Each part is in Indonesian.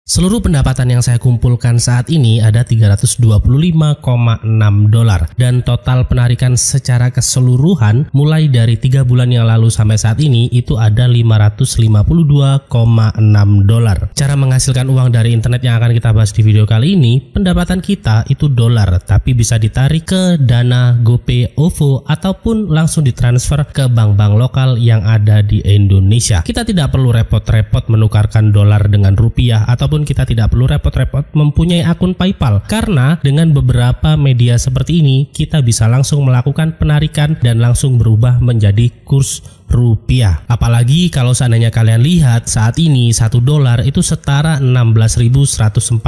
Seluruh pendapatan yang saya kumpulkan saat ini ada 325,6 dolar dan total penarikan secara keseluruhan mulai dari 3 bulan yang lalu sampai saat ini itu ada 552,6 dolar. Cara menghasilkan uang dari internet yang akan kita bahas di video kali ini, pendapatan kita itu dolar tapi bisa ditarik ke Dana, GoPay, OVO ataupun langsung ditransfer ke bank-bank lokal yang ada di Indonesia. Kita tidak perlu repot-repot menukarkan dolar dengan rupiah ataupun kita tidak perlu repot-repot mempunyai akun PayPal, karena dengan beberapa media seperti ini kita bisa langsung melakukan penarikan dan langsung berubah menjadi kurs rupiah. Apalagi kalau seandainya kalian lihat saat ini 1 dolar itu setara 16.140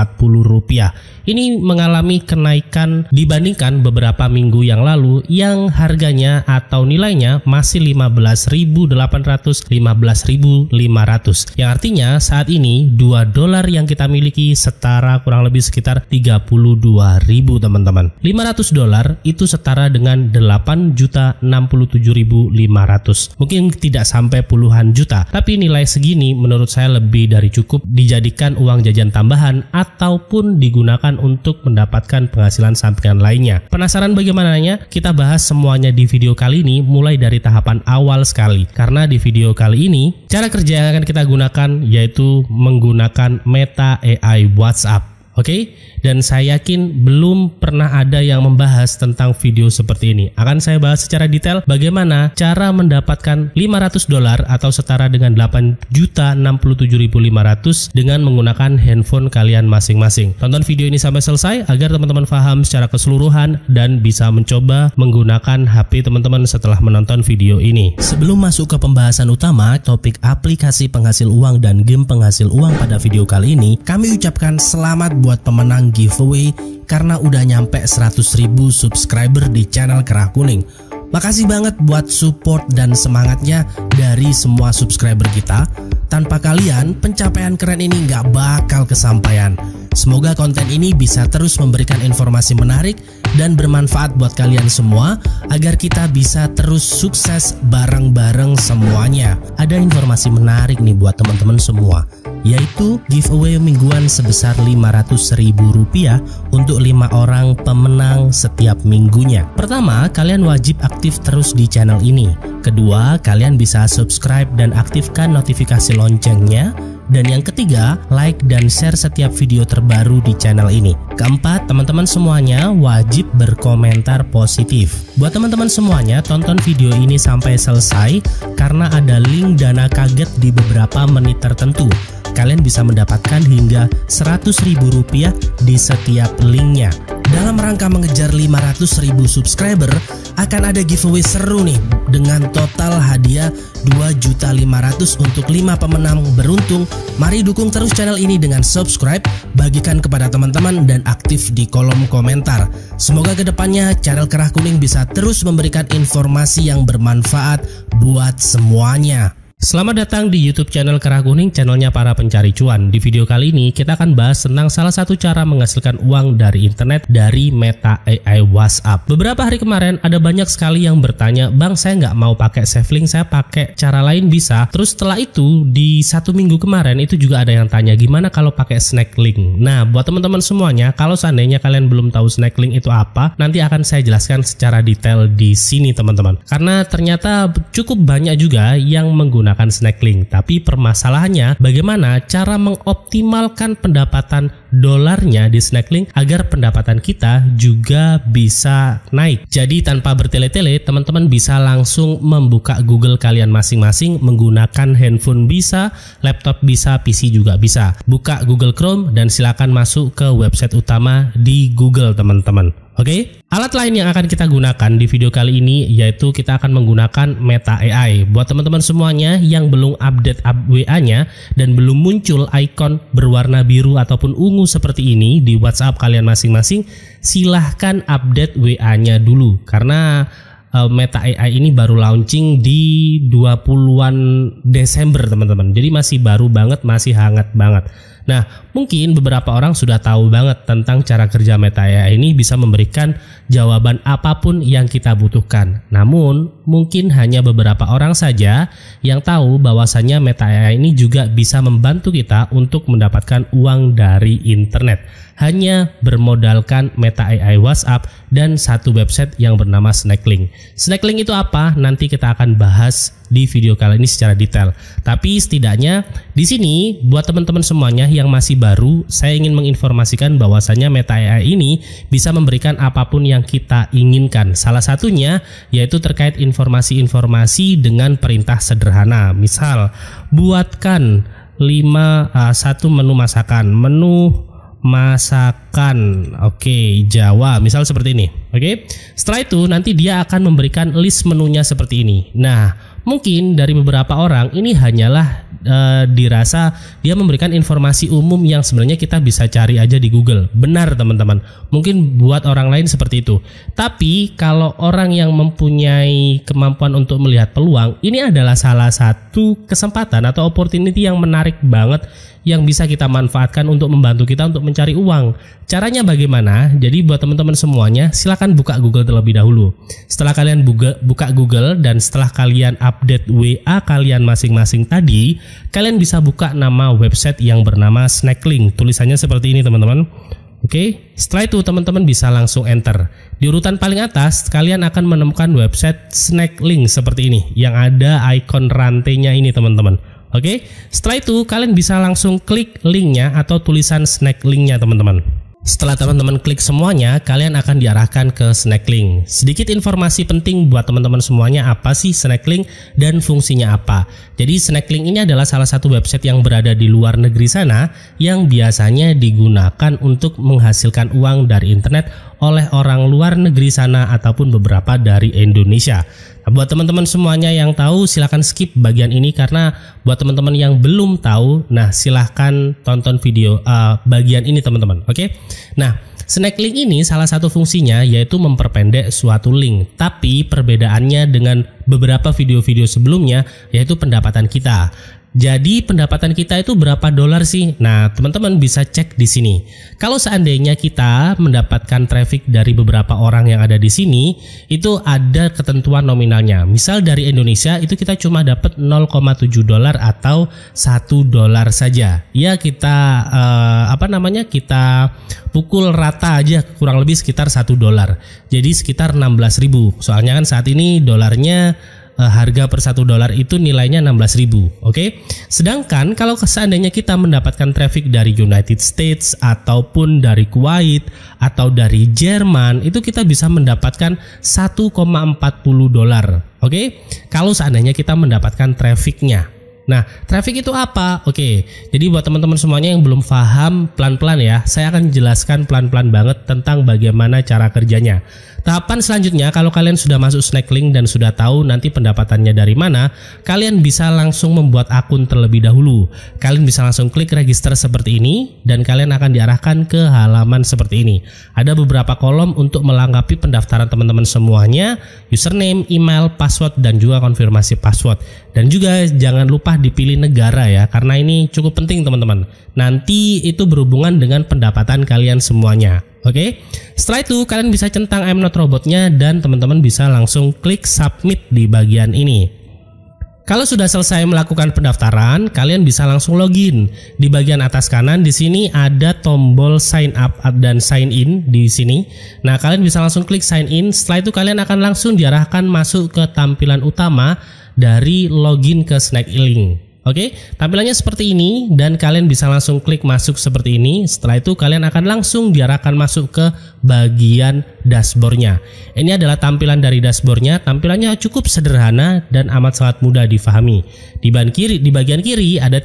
rupiah. Ini mengalami kenaikan dibandingkan beberapa minggu yang lalu yang harganya atau nilainya masih 15.800, 15.500. Yang artinya saat ini 2 dolar yang kita miliki setara kurang lebih sekitar 32.000 teman-teman. 500 dolar itu setara dengan 8.067.500. Mungkin tidak sampai puluhan juta, tapi nilai segini menurut saya lebih dari cukup dijadikan uang jajan tambahan ataupun digunakan untuk mendapatkan penghasilan sampingan lainnya. Penasaran bagaimananya? Kita bahas semuanya di video kali ini mulai dari tahapan awal sekali. Karena di video kali ini cara kerja yang akan kita gunakan yaitu menggunakan Meta AI WhatsApp. Oke, dan saya yakin belum pernah ada yang membahas tentang video seperti ini. Akan saya bahas secara detail bagaimana cara mendapatkan 500 dolar atau setara dengan 8.067.500 dengan menggunakan handphone kalian masing-masing. Tonton video ini sampai selesai agar teman-teman paham secara keseluruhan dan bisa mencoba menggunakan HP teman-teman setelah menonton video ini. Sebelum masuk ke pembahasan utama, topik aplikasi penghasil uang dan game penghasil uang pada video kali ini, kami ucapkan selamat buat pemenang giveaway karena udah nyampe 100.000 subscriber di channel Kerah Kuning. Makasih banget buat support dan semangatnya dari semua subscriber kita. Tanpa kalian, pencapaian keren ini nggak bakal kesampaian. Semoga konten ini bisa terus memberikan informasi menarik dan bermanfaat buat kalian semua agar kita bisa terus sukses bareng-bareng semuanya. Ada informasi menarik nih buat teman-teman semua, yaitu giveaway mingguan sebesar Rp500.000 untuk 5 orang pemenang setiap minggunya. Pertama, kalian wajib aktif terus di channel ini. Kedua, kalian bisa subscribe dan aktifkan notifikasi loncengnya. Dan yang ketiga, like dan share setiap video terbaru di channel ini. Keempat, teman-teman semuanya wajib berkomentar positif. Buat teman-teman semuanya, tonton video ini sampai selesai karena ada link dana kaget di beberapa menit tertentu. Kalian bisa mendapatkan hingga Rp100.000 di setiap linknya. Dalam rangka mengejar 500.000 subscriber, akan ada giveaway seru nih dengan total hadiah 2.500.000 untuk 5 pemenang beruntung. Mari dukung terus channel ini dengan subscribe, bagikan kepada teman-teman dan aktif di kolom komentar. Semoga kedepannya channel Kerah Kuning bisa terus memberikan informasi yang bermanfaat buat semuanya. Selamat datang di YouTube channel Kerah Kuning, channelnya para pencari cuan. Di video kali ini kita akan bahas tentang salah satu cara menghasilkan uang dari internet dari Meta AI WhatsApp. Beberapa hari kemarin ada banyak sekali yang bertanya, "Bang, saya nggak mau pakai SafeLink, saya pakai cara lain bisa?" Terus setelah itu di 1 minggu kemarin itu juga ada yang tanya, gimana kalau pakai SnackLink? Nah, buat teman-teman semuanya, kalau seandainya kalian belum tahu SnackLink itu apa, nanti akan saya jelaskan secara detail di sini teman-teman. Karena ternyata cukup banyak juga yang menggunakan SnackLink, tapi permasalahannya bagaimana cara mengoptimalkan pendapatan dolarnya di SnackLink agar pendapatan kita juga bisa naik. Jadi tanpa bertele-tele, teman-teman bisa langsung membuka Google kalian masing-masing menggunakan handphone bisa, laptop bisa, PC juga bisa. Buka Google Chrome dan silakan masuk ke website utama di Google teman-teman. Oke, alat lain yang akan kita gunakan di video kali ini yaitu kita akan menggunakan Meta AI. Buat teman-teman semuanya yang belum update WA-nya dan belum muncul icon berwarna biru ataupun ungu seperti ini di WhatsApp kalian masing-masing, silahkan update WA-nya dulu karena Meta AI ini baru launching di 20-an Desember teman-teman. Jadi masih baru banget, masih hangat banget. Nah, mungkin beberapa orang sudah tahu banget tentang cara kerja Meta AI ini bisa memberikan jawaban apapun yang kita butuhkan. Namun, mungkin hanya beberapa orang saja yang tahu bahwasannya Meta AI ini juga bisa membantu kita untuk mendapatkan uang dari internet. Hanya bermodalkan Meta AI WhatsApp dan satu website yang bernama Snacklink. Snacklink itu apa? Nanti kita akan bahas di video kali ini secara detail. Tapi setidaknya di sini buat teman-teman semuanya yang masih baru, saya ingin menginformasikan bahwasannya Meta AI ini bisa memberikan apapun yang kita inginkan. Salah satunya yaitu terkait informasi-informasi dengan perintah sederhana. Misal, buatkan satu menu masakan, oke, Jawa, misal seperti ini. Oke, setelah itu nanti dia akan memberikan list menunya seperti ini. Nah, mungkin dari beberapa orang ini hanyalah dirasa dia memberikan informasi umum yang sebenarnya kita bisa cari aja di Google. Benar teman-teman, mungkin buat orang lain seperti itu. Tapi kalau orang yang mempunyai kemampuan untuk melihat peluang, ini adalah salah satu kesempatan atau opportunity yang menarik banget yang bisa kita manfaatkan untuk membantu kita untuk mencari uang. Caranya bagaimana? Jadi buat teman-teman semuanya, silakan buka Google terlebih dahulu. Setelah kalian buka Google dan setelah kalian update WA kalian masing-masing tadi, kalian bisa buka nama website yang bernama Snacklink. Tulisannya seperti ini teman-teman. Oke, setelah itu teman-teman bisa langsung enter. Di urutan paling atas kalian akan menemukan website Snacklink seperti ini yang ada ikon rantainya ini teman-teman. Oke, setelah itu kalian bisa langsung klik linknya atau tulisan Snacklink-nya teman-teman. Setelah teman-teman klik semuanya, kalian akan diarahkan ke Snacklink. Sedikit informasi penting buat teman-teman semuanya, apa sih Snacklink dan fungsinya apa. Jadi Snacklink ini adalah salah satu website yang berada di luar negeri sana yang biasanya digunakan untuk menghasilkan uang dari internet oleh orang luar negeri sana ataupun beberapa dari Indonesia. Nah, buat teman-teman semuanya yang tahu silahkan skip bagian ini, karena buat teman-teman yang belum tahu, nah silahkan tonton video bagian ini teman-teman. Oke. Nah, Snacklink ini salah satu fungsinya yaitu memperpendek suatu link, tapi perbedaannya dengan beberapa video-video sebelumnya yaitu pendapatan kita. Jadi pendapatan kita itu berapa dolar sih? Nah, teman-teman bisa cek di sini. Kalau seandainya kita mendapatkan traffic dari beberapa orang yang ada di sini, itu ada ketentuan nominalnya. Misal dari Indonesia itu kita cuma dapat 0,7 dolar atau 1 dolar saja. Ya kita kita pukul rata aja kurang lebih sekitar 1 dolar. Jadi sekitar 16.000. Soalnya kan saat ini dolarnya harga per 1 dolar itu nilainya 16.000. Oke. Sedangkan kalau seandainya kita mendapatkan traffic dari United States ataupun dari Kuwait atau dari Jerman, itu kita bisa mendapatkan 1,40 dolar. Oke. Kalau seandainya kita mendapatkan trafficnya. Nah, traffic itu apa? Oke, jadi buat teman-teman semuanya yang belum paham, pelan-pelan ya, saya akan jelaskan pelan-pelan banget tentang bagaimana cara kerjanya. Tahapan selanjutnya, kalau kalian sudah masuk Snacklink dan sudah tahu nanti pendapatannya dari mana, kalian bisa langsung membuat akun terlebih dahulu. Kalian bisa langsung klik register seperti ini dan kalian akan diarahkan ke halaman seperti ini. Ada beberapa kolom untuk melengkapi pendaftaran teman-teman semuanya, username, email, password, dan juga konfirmasi password. Dan juga jangan lupa dipilih negara ya, karena ini cukup penting teman-teman. Nanti itu berhubungan dengan pendapatan kalian semuanya. Oke, setelah itu kalian bisa centang I'm not robotnya dan teman-teman bisa langsung klik submit di bagian ini. Kalau sudah selesai melakukan pendaftaran, kalian bisa langsung login. Di bagian atas kanan di sini ada tombol sign up dan sign in di sini. Nah, kalian bisa langsung klik sign in. Setelah itu kalian akan langsung diarahkan masuk ke tampilan utama dari login ke Snacklink. Oke, tampilannya seperti ini dan kalian bisa langsung klik masuk seperti ini. Setelah itu kalian akan langsung diarahkan masuk ke bagian dashboardnya. Ini adalah tampilan dari dashboardnya. Tampilannya cukup sederhana dan amat sangat mudah difahami. Di bagian kiri ada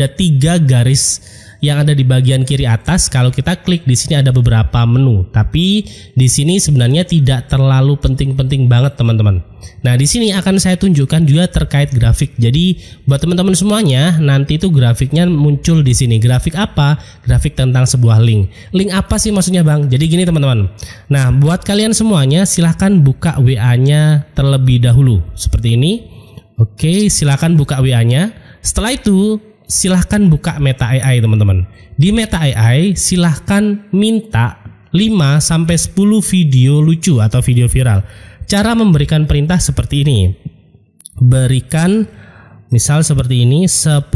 tiga garis yang ada di bagian kiri atas. Kalau kita klik di sini ada beberapa menu, tapi di sini sebenarnya tidak terlalu penting-penting banget teman-teman. Nah, di sini akan saya tunjukkan juga terkait grafik. Jadi buat teman-teman semuanya, nanti itu grafiknya muncul di sini. Grafik apa? Grafik tentang sebuah link. Link apa sih maksudnya Bang? Jadi gini teman-teman. Nah, buat kalian semuanya silahkan buka WA-nya terlebih dahulu seperti ini. Oke, silahkan buka WA-nya. Setelah itu silahkan buka Meta AI teman-teman. Di Meta AI silahkan minta 5-10 video lucu atau video viral. Cara memberikan perintah seperti ini. Berikan misal seperti ini 10,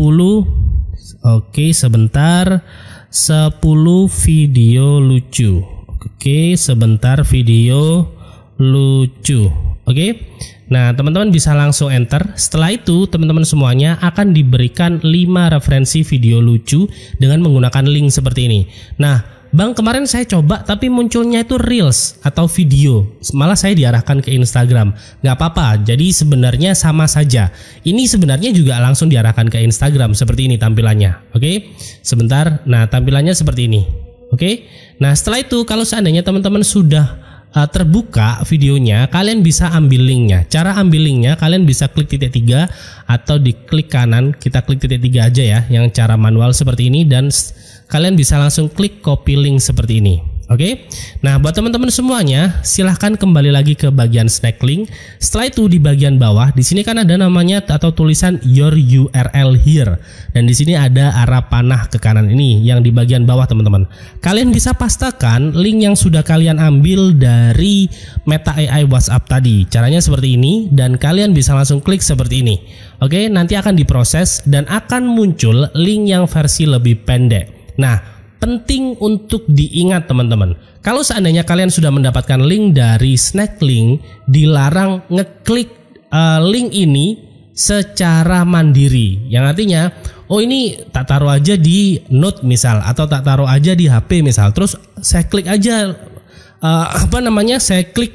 oke sebentar, 10 video lucu. Oke sebentar video lucu. Oke. Nah teman-teman bisa langsung enter. Setelah itu teman-teman semuanya akan diberikan 5 referensi video lucu dengan menggunakan link seperti ini. Nah Bang, kemarin saya coba tapi munculnya itu reels atau video, malah saya diarahkan ke Instagram. Nggak apa-apa, jadi sebenarnya sama saja. Ini sebenarnya juga langsung diarahkan ke Instagram seperti ini tampilannya. Oke, sebentar. Nah tampilannya seperti ini. Oke. Nah setelah itu kalau seandainya teman-teman sudah terbuka videonya, kalian bisa ambil linknya. Cara ambil linknya, kalian bisa klik titik 3 atau diklik kanan. Kita klik titik 3 aja ya, yang cara manual seperti ini, dan kalian bisa langsung klik copy link seperti ini. Oke. Nah buat teman-teman semuanya, silahkan kembali lagi ke bagian snack link. Setelah itu di bagian bawah, di sini kan ada namanya atau tulisan your URL here, dan di sini ada arah panah ke kanan ini yang di bagian bawah teman-teman. Kalian bisa pastakan link yang sudah kalian ambil dari Meta AI WhatsApp tadi. Caranya seperti ini, dan kalian bisa langsung klik seperti ini. Oke, nanti akan diproses dan akan muncul link yang versi lebih pendek. Nah penting untuk diingat teman-teman, kalau seandainya kalian sudah mendapatkan link dari snack link, dilarang ngeklik link ini secara mandiri, yang artinya oh ini tak taruh aja di note misal, atau tak taruh aja di HP misal, terus saya klik aja saya klik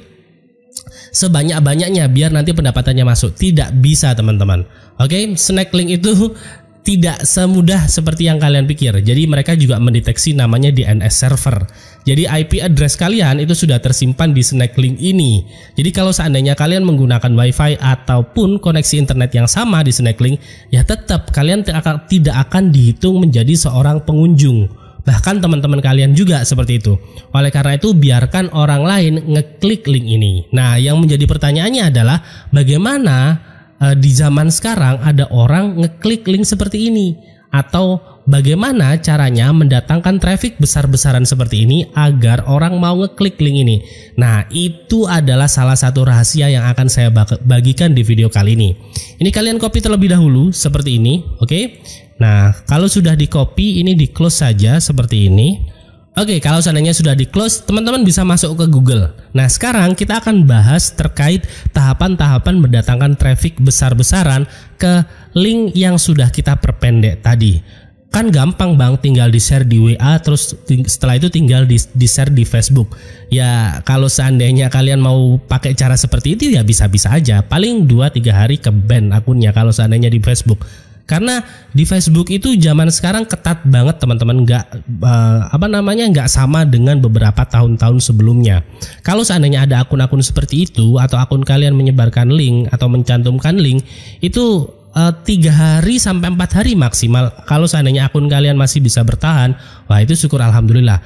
sebanyak-banyaknya biar nanti pendapatannya masuk. Tidak bisa teman-teman. Oke, snack link itu tidak semudah seperti yang kalian pikir. Jadi mereka juga mendeteksi namanya DNS server. Jadi IP address kalian itu sudah tersimpan di snack link ini. Jadi kalau seandainya kalian menggunakan WiFi ataupun koneksi internet yang sama di snack link, ya tetap kalian tidak akan dihitung menjadi seorang pengunjung. Bahkan teman-teman kalian juga seperti itu. Oleh karena itu biarkan orang lain ngeklik link ini. Nah yang menjadi pertanyaannya adalah bagaimana di zaman sekarang ada orang ngeklik link seperti ini, atau bagaimana caranya mendatangkan traffic besar-besaran seperti ini agar orang mau ngeklik link ini. Nah itu adalah salah satu rahasia yang akan saya bagikan di video kali ini. Ini kalian copy terlebih dahulu seperti ini. Oke. Nah kalau sudah di copy, ini di close saja seperti ini. Oke, kalau seandainya sudah di close, teman-teman bisa masuk ke Google. Nah sekarang kita akan bahas terkait tahapan-tahapan mendatangkan traffic besar-besaran ke link yang sudah kita perpendek tadi. Kan gampang bang, tinggal di share di WA, terus setelah itu tinggal di share di Facebook. Ya kalau seandainya kalian mau pakai cara seperti itu ya bisa-bisa aja. Paling 2-3 hari ke ban akunnya kalau seandainya di Facebook. Karena di Facebook itu zaman sekarang ketat banget teman-teman, nggak sama dengan beberapa tahun-tahun sebelumnya. Kalau seandainya ada akun-akun seperti itu, atau akun kalian menyebarkan link atau mencantumkan link, itu 3 hari sampai 4 hari maksimal. Kalau seandainya akun kalian masih bisa bertahan, wah itu syukur alhamdulillah.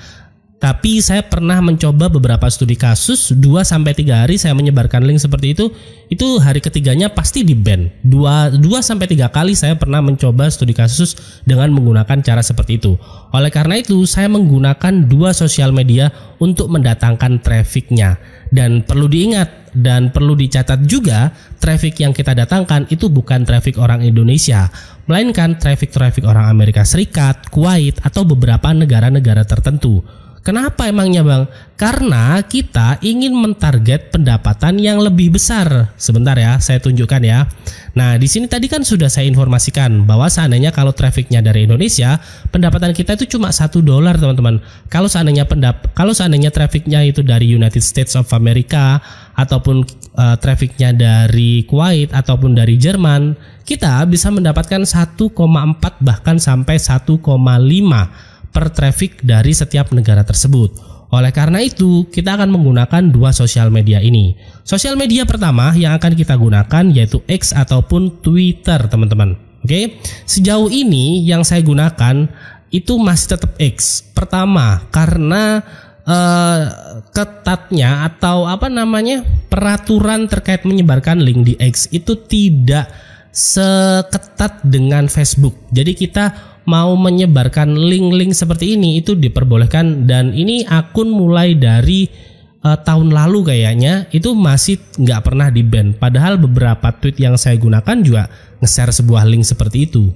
Tapi saya pernah mencoba beberapa studi kasus, 2-3 hari saya menyebarkan link seperti itu hari ketiganya pasti di ban. 2-3 kali saya pernah mencoba studi kasus dengan menggunakan cara seperti itu. Oleh karena itu saya menggunakan 2 sosial media untuk mendatangkan trafficnya. Dan perlu diingat dan perlu dicatat juga, traffic yang kita datangkan itu bukan traffic orang Indonesia, melainkan traffic orang Amerika Serikat, Kuwait, atau beberapa negara-negara tertentu. Kenapa emangnya bang? Karena kita ingin mentarget pendapatan yang lebih besar. Sebentar ya, saya tunjukkan ya. Nah di sini tadi kan sudah saya informasikan bahwa seandainya kalau trafficnya dari Indonesia, pendapatan kita itu cuma $1 teman-teman. Kalau seandainya trafficnya itu dari United States of America, ataupun trafficnya dari Kuwait ataupun dari Jerman, kita bisa mendapatkan 1,4 bahkan sampai 1,5 per traffic dari setiap negara tersebut. Oleh karena itu, kita akan menggunakan 2 sosial media ini. Sosial media pertama yang akan kita gunakan yaitu X ataupun Twitter, teman-teman. Oke, sejauh ini yang saya gunakan itu masih tetap X. Pertama, karena ketatnya atau peraturan terkait menyebarkan link di X itu tidak seketat dengan Facebook. Jadi kita mau menyebarkan link-link seperti ini itu diperbolehkan, dan ini akun mulai dari tahun lalu kayaknya itu masih nggak pernah di-ban. Padahal beberapa tweet yang saya gunakan juga nge-share sebuah link seperti itu.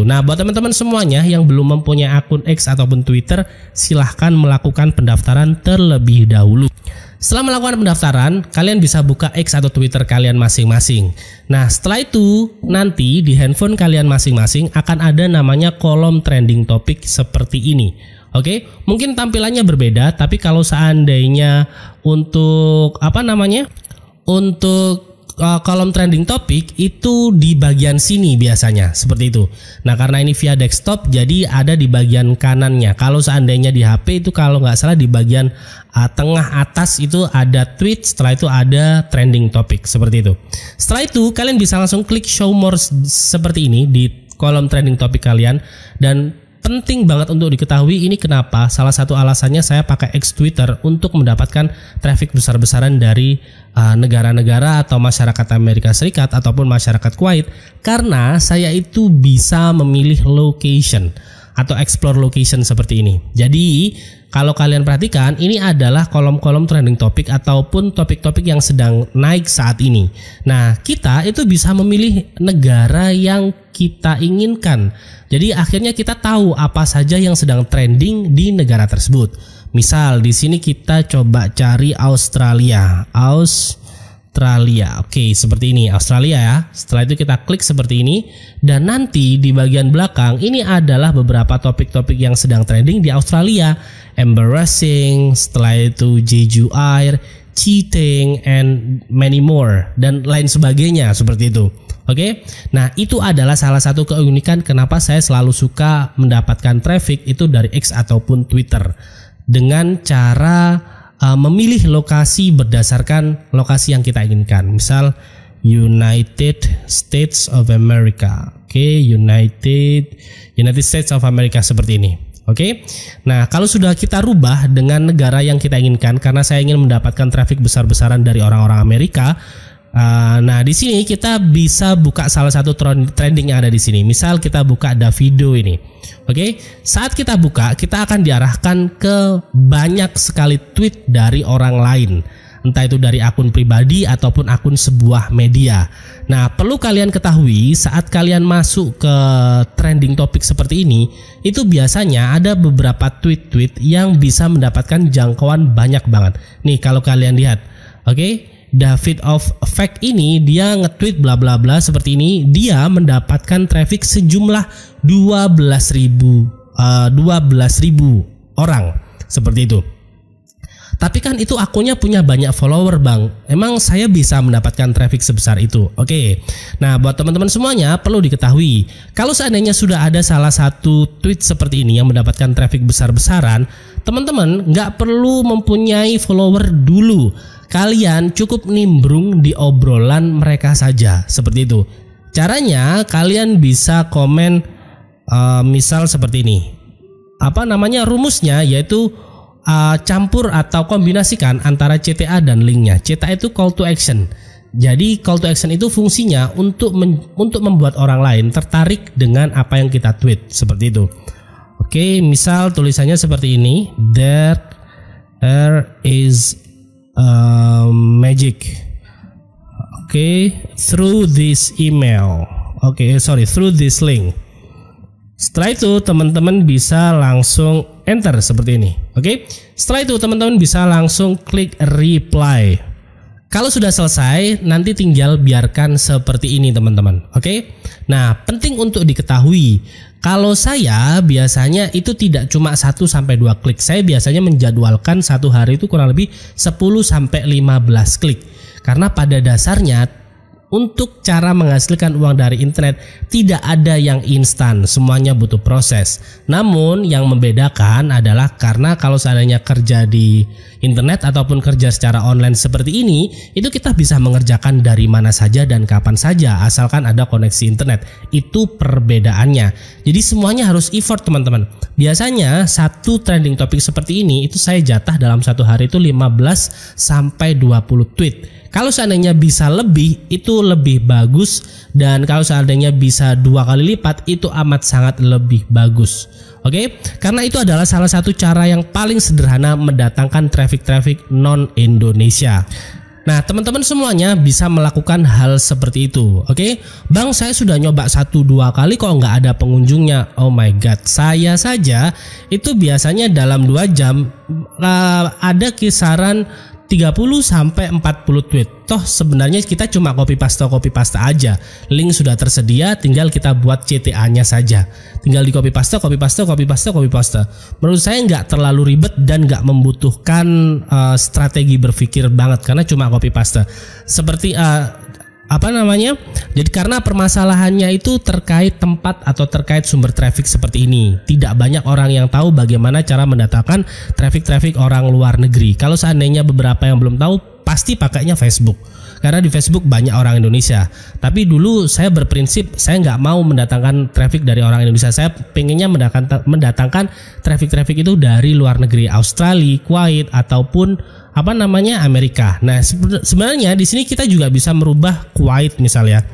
Nah, buat teman-teman semuanya yang belum mempunyai akun X ataupun Twitter, silahkan melakukan pendaftaran terlebih dahulu. Setelah melakukan pendaftaran, kalian bisa buka X atau Twitter kalian masing-masing. Nah, setelah itu nanti di handphone kalian masing-masing akan ada namanya kolom trending topic seperti ini. Oke, mungkin tampilannya berbeda, tapi kalau seandainya untuk kolom trending topic itu di bagian sini biasanya seperti itu. Nah, karena ini via desktop jadi ada di bagian kanannya. Kalau seandainya di HP itu kalau nggak salah di bagian tengah atas itu ada tweet, setelah itu ada trending topic seperti itu. Setelah itu kalian bisa langsung klik show more seperti ini di kolom trending topic kalian, dan penting banget untuk diketahui ini kenapa. Salah satu alasannya saya pakai X Twitter untuk mendapatkan traffic besar-besaran dari negara-negara atau masyarakat Amerika Serikat ataupun masyarakat Kuwait, karena saya itu bisa memilih location atau explore location seperti ini. Jadi kalau kalian perhatikan, ini adalah kolom-kolom trending topic ataupun topik-topik yang sedang naik saat ini. Nah, kita itu bisa memilih negara yang kita inginkan. Jadi akhirnya kita tahu apa saja yang sedang trending di negara tersebut. Misal di sini kita coba cari Australia. Oke, seperti ini Australia ya. Setelah itu kita klik seperti ini, dan nanti di bagian belakang ini adalah beberapa topik-topik yang sedang trending di Australia. Embarrassing, setelah itu Jeju Air, cheating, and many more, dan lain sebagainya seperti itu. Oke, nah itu adalah salah satu keunikan kenapa saya selalu suka mendapatkan traffic itu dari X ataupun Twitter, dengan cara memilih lokasi berdasarkan lokasi yang kita inginkan. Misal United States of America. Oke, United States of America seperti ini. Oke, nah kalau sudah kita rubah dengan negara yang kita inginkan, karena saya ingin mendapatkan traffic besar-besaran dari orang-orang Amerika. Nah di sini kita bisa buka salah satu trending yang ada di sini. Misal kita buka Davido ini. Oke, saat kita buka kita akan diarahkan ke banyak sekali tweet dari orang lain, entah itu dari akun pribadi ataupun akun sebuah media. Nah, perlu kalian ketahui saat kalian masuk ke trending topik seperti ini, itu biasanya ada beberapa tweet-tweet yang bisa mendapatkan jangkauan banyak banget. Nih kalau kalian lihat, oke, David of Fact ini dia nge-tweet bla bla bla seperti ini, dia mendapatkan traffic sejumlah 12.000 orang seperti itu. Tapi kan itu akunnya punya banyak follower bang, emang saya bisa mendapatkan traffic sebesar itu? Oke, nah buat teman-teman semuanya perlu diketahui, kalau seandainya sudah ada salah satu tweet seperti ini yang mendapatkan traffic besar-besaran, teman-teman nggak perlu mempunyai follower dulu. Kalian cukup nimbrung di obrolan mereka saja seperti itu. Caranya kalian bisa komen misal seperti ini. Rumusnya yaitu campur atau kombinasikan antara CTA dan linknya. CTA itu call to action. Jadi call to action itu fungsinya untuk membuat orang lain tertarik dengan apa yang kita tweet seperti itu. Oke, misal tulisannya seperti ini. There is magic. Through this email. Through this link. Setelah itu teman-teman bisa langsung enter seperti ini. Setelah itu teman-teman bisa langsung klik reply. Kalau sudah selesai, nanti tinggal biarkan seperti ini teman-teman. Nah, penting untuk diketahui, kalau saya biasanya itu tidak cuma 1-2 klik. Saya biasanya menjadwalkan satu hari itu kurang lebih 10-15 klik. Karena pada dasarnya untuk cara menghasilkan uang dari internet tidak ada yang instan, semuanya butuh proses. Namun yang membedakan adalah karena kalau seandainya kerja di internet ataupun kerja secara online seperti ini, itu kita bisa mengerjakan dari mana saja dan kapan saja asalkan ada koneksi internet. Itu perbedaannya. Jadi semuanya harus effort teman-teman. Biasanya satu trending topik seperti ini itu saya jatah dalam satu hari itu 15-20 tweet. Kalau seandainya bisa lebih, itu itu lebih bagus, dan kalau seandainya bisa 2 kali lipat itu amat sangat lebih bagus. Oke, karena itu adalah salah satu cara yang paling sederhana mendatangkan traffic non Indonesia. Nah, teman-teman semuanya bisa melakukan hal seperti itu. Oke, Bang, saya sudah nyoba 1-2 kali kok nggak ada pengunjungnya. Oh my god, saya saja itu biasanya dalam 2 jam ada kisaran 30 sampai 40 tweet. Toh sebenarnya kita cuma copy paste aja. Link sudah tersedia, tinggal kita buat CTA-nya saja. Tinggal di copy paste. Menurut saya nggak terlalu ribet dan nggak membutuhkan strategi berpikir banget, karena cuma copy paste. Seperti jadi karena permasalahannya itu terkait tempat atau terkait sumber traffic seperti ini. Tidak banyak orang yang tahu bagaimana cara mendatangkan traffic orang luar negeri. Kalau seandainya beberapa yang belum tahu, pasti pakainya Facebook, karena di Facebook banyak orang Indonesia. Tapi dulu saya berprinsip saya nggak mau mendatangkan traffic dari orang Indonesia. Saya pengennya mendatangkan traffic itu dari luar negeri, Australia, Kuwait, ataupun Amerika. Nah, sebenarnya di sini kita juga bisa merubah Kuwait misalnya.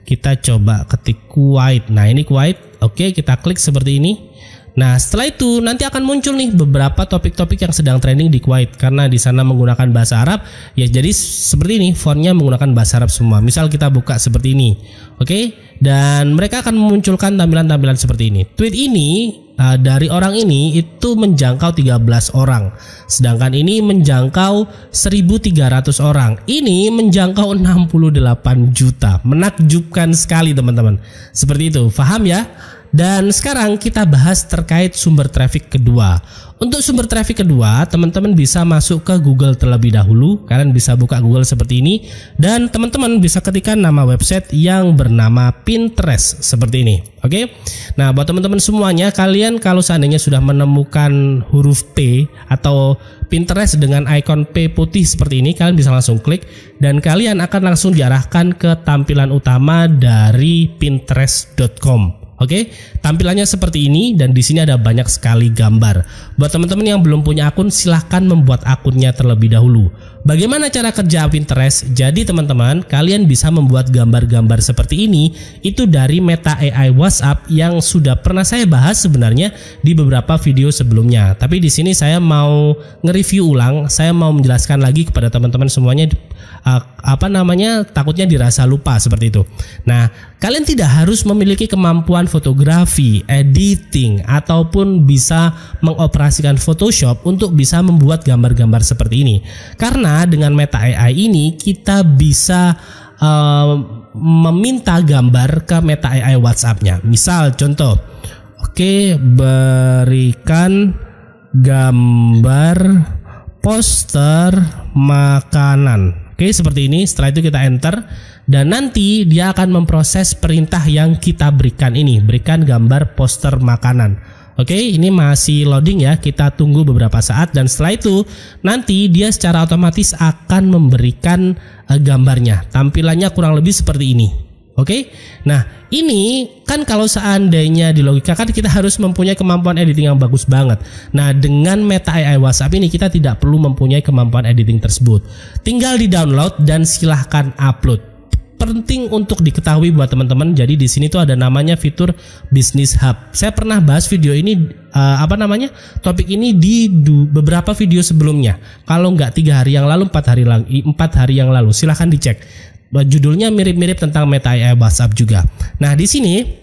Kita coba ketik Kuwait. Nah, ini Kuwait. Oke, kita klik seperti ini. Nah, setelah itu nanti akan muncul nih beberapa topik-topik yang sedang trending di Kuwait, karena di sana menggunakan bahasa Arab. Ya, jadi seperti ini, fontnya menggunakan bahasa Arab semua. Misal kita buka seperti ini. Oke, dan mereka akan memunculkan tampilan-tampilan seperti ini. Tweet ini dari orang ini itu menjangkau 13 orang, sedangkan ini menjangkau 1.300 orang. Ini menjangkau 68 juta. Menakjubkan sekali teman-teman. Seperti itu, paham ya? Dan sekarang kita bahas terkait sumber traffic kedua. Untuk sumber traffic kedua, teman-teman bisa masuk ke Google terlebih dahulu. Kalian bisa buka Google seperti ini, dan teman-teman bisa ketikkan nama website yang bernama Pinterest seperti ini. Oke. Nah, buat teman-teman semuanya, kalian kalau seandainya sudah menemukan huruf P atau Pinterest dengan icon P putih seperti ini, kalian bisa langsung klik dan kalian akan langsung diarahkan ke tampilan utama dari pinterest.com. Oke, tampilannya seperti ini, dan di sini ada banyak sekali gambar. Buat teman-teman yang belum punya akun, silahkan membuat akunnya terlebih dahulu. Bagaimana cara kerja Pinterest? Jadi teman-teman, kalian bisa membuat gambar-gambar seperti ini itu dari Meta AI WhatsApp yang sudah pernah saya bahas sebenarnya di beberapa video sebelumnya. Tapi di sini saya mau nge-review ulang, saya mau menjelaskan lagi kepada teman-teman semuanya takutnya dirasa lupa seperti itu. Nah, kalian tidak harus memiliki kemampuan fotografi, editing, ataupun bisa mengoperasikan Photoshop untuk bisa membuat gambar-gambar seperti ini. Karena dengan Meta AI ini kita bisa meminta gambar ke Meta AI WhatsApp-nya. Misal contoh, oke, berikan gambar poster makanan. Oke, seperti ini. Setelah itu kita enter, dan nanti dia akan memproses perintah yang kita berikan ini. Berikan gambar poster makanan. Oke, ini masih loading ya. Kita tunggu beberapa saat, dan setelah itu nanti dia secara otomatis akan memberikan gambarnya. Tampilannya kurang lebih seperti ini. Oke, nah ini kan kalau seandainya dilogikakan kita harus mempunyai kemampuan editing yang bagus banget. Nah, dengan Meta AI WhatsApp ini kita tidak perlu mempunyai kemampuan editing tersebut. Tinggal di download dan silahkan upload. Penting untuk diketahui buat teman-teman. Jadi di sini tuh ada namanya fitur Business Hub. Saya pernah bahas video ini topik ini di beberapa video sebelumnya. Kalau nggak 3 hari yang lalu, 4 hari yang lalu. Silahkan dicek. Judulnya mirip-mirip tentang Meta AI WhatsApp juga. Nah, di sini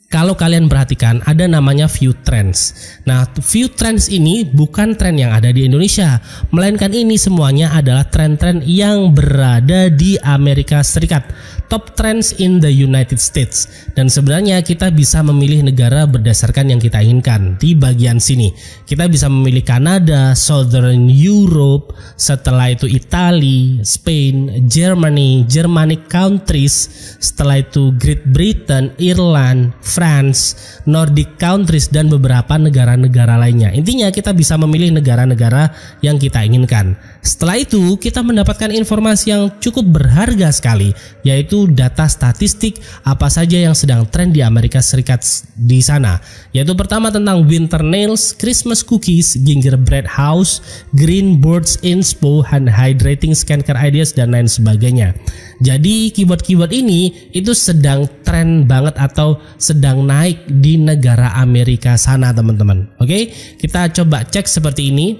kalau kalian perhatikan ada namanya View Trends. Nah, View Trends ini bukan tren yang ada di Indonesia, melainkan ini semuanya adalah tren-tren yang berada di Amerika Serikat. Top Trends in the United States. Dan sebenarnya kita bisa memilih negara berdasarkan yang kita inginkan. Di bagian sini kita bisa memilih Kanada, Southern Europe, setelah itu Italy, Spain, Germany, Germanic countries, setelah itu Great Britain, Ireland, France, Nordic countries, dan beberapa negara-negara lainnya. Intinya kita bisa memilih negara-negara yang kita inginkan. Setelah itu kita mendapatkan informasi yang cukup berharga sekali, yaitu data statistik apa saja yang sedang tren di Amerika Serikat di sana. Yaitu pertama tentang winter nails, Christmas cookies, gingerbread house, green boards inspo, and hydrating skincare ideas, dan lain sebagainya. Jadi keyword-keyword ini itu sedang tren banget atau sedang naik di negara Amerika sana teman-teman. Oke, kita coba cek seperti ini.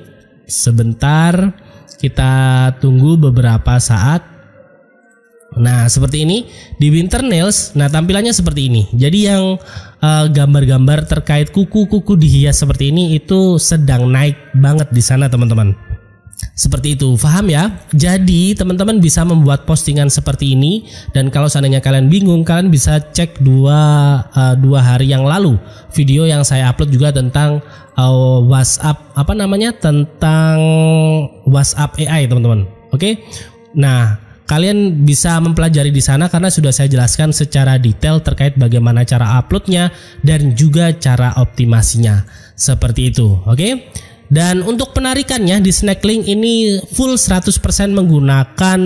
Sebentar, kita tunggu beberapa saat. Nah seperti ini di Winter Nails. Nah tampilannya seperti ini. Jadi yang gambar-gambar terkait kuku-kuku dihias seperti ini itu sedang naik banget di sana teman-teman. Seperti itu, paham ya? Jadi teman-teman bisa membuat postingan seperti ini, dan kalau seandainya kalian bingung, kalian bisa cek dua hari yang lalu video yang saya upload juga tentang WhatsApp tentang WhatsApp AI teman-teman. Oke, nah kalian bisa mempelajari di sana karena sudah saya jelaskan secara detail terkait bagaimana cara uploadnya dan juga cara optimasinya seperti itu. Oke. Dan untuk penarikannya di Snacklink ini full 100% menggunakan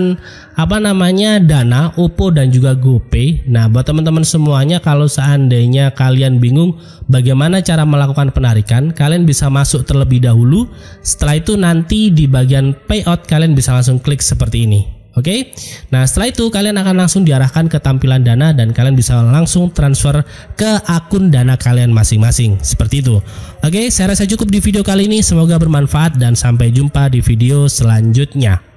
Dana, Oppo dan juga GoPay. Nah, buat teman-teman semuanya, kalau seandainya kalian bingung bagaimana cara melakukan penarikan, kalian bisa masuk terlebih dahulu. Setelah itu nanti di bagian payout kalian bisa langsung klik seperti ini. Oke, nah setelah itu kalian akan langsung diarahkan ke tampilan Dana dan kalian bisa langsung transfer ke akun Dana kalian masing-masing seperti itu. Oke, saya rasa cukup di video kali ini, semoga bermanfaat dan sampai jumpa di video selanjutnya.